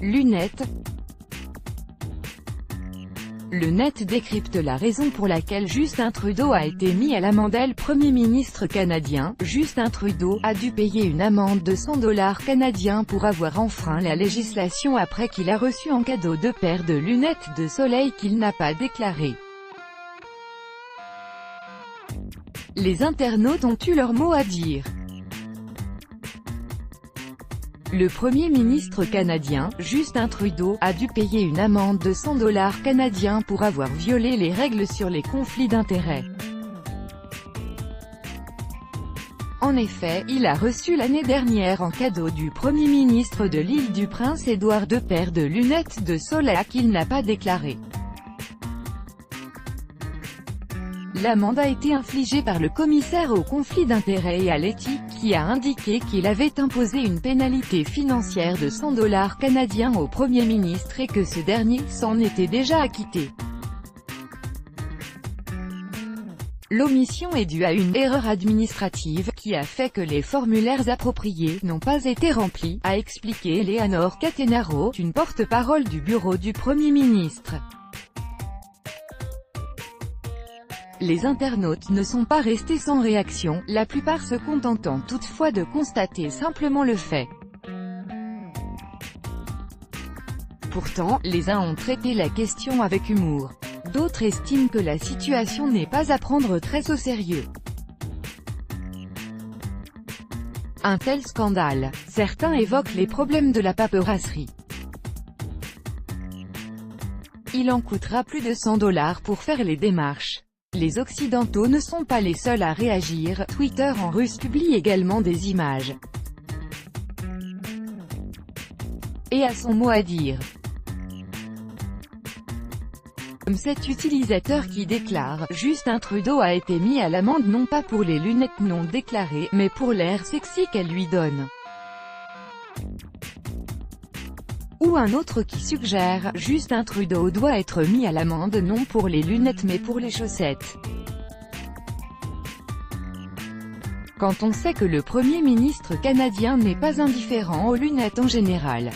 Lunettes. Le Net décrypte la raison pour laquelle Justin Trudeau a été mis à l'amende. Le Premier ministre canadien, Justin Trudeau, a dû payer une amende de 100 $ canadiens pour avoir enfreint la législation après qu'il a reçu en cadeau 2 paires de lunettes de soleil qu'il n'a pas déclarées. Les internautes ont eu leur mot à dire. Le Premier ministre canadien, Justin Trudeau, a dû payer une amende de 100 $ canadiens pour avoir violé les règles sur les conflits d'intérêts. En effet, il a reçu l'année dernière en cadeau du Premier ministre de l'Île-du-Prince-Édouard 2 paires de lunettes de soleil qu'il n'a pas déclarées. L'amende a été infligée par le commissaire au conflit d'intérêts et à l'éthique, qui a indiqué qu'il avait imposé une pénalité financière de 100 $ canadiens au Premier ministre et que ce dernier s'en était déjà acquitté. L'omission est due à une erreur administrative, qui a fait que les formulaires appropriés n'ont pas été remplis, a expliqué Eleanor Catenaro, une porte-parole du bureau du Premier ministre. Les internautes ne sont pas restés sans réaction, la plupart se contentant toutefois de constater simplement le fait. Pourtant, les uns ont traité la question avec humour. D'autres estiment que la situation n'est pas à prendre très au sérieux. Un tel scandale. Certains évoquent les problèmes de la paperasserie. Il en coûtera plus de 100 $ pour faire les démarches. Les Occidentaux ne sont pas les seuls à réagir, Twitter en russe publie également des images. Et a son mot à dire. Comme cet utilisateur qui déclare « Justin Trudeau a été mis à l'amende non pas pour les lunettes non déclarées, mais pour l'air sexy qu'elle lui donne ». Ou un autre qui suggère « Justin Trudeau doit être mis à l'amende non pour les lunettes mais pour les chaussettes ». Quand on sait que le Premier ministre canadien n'est pas indifférent aux lunettes en général.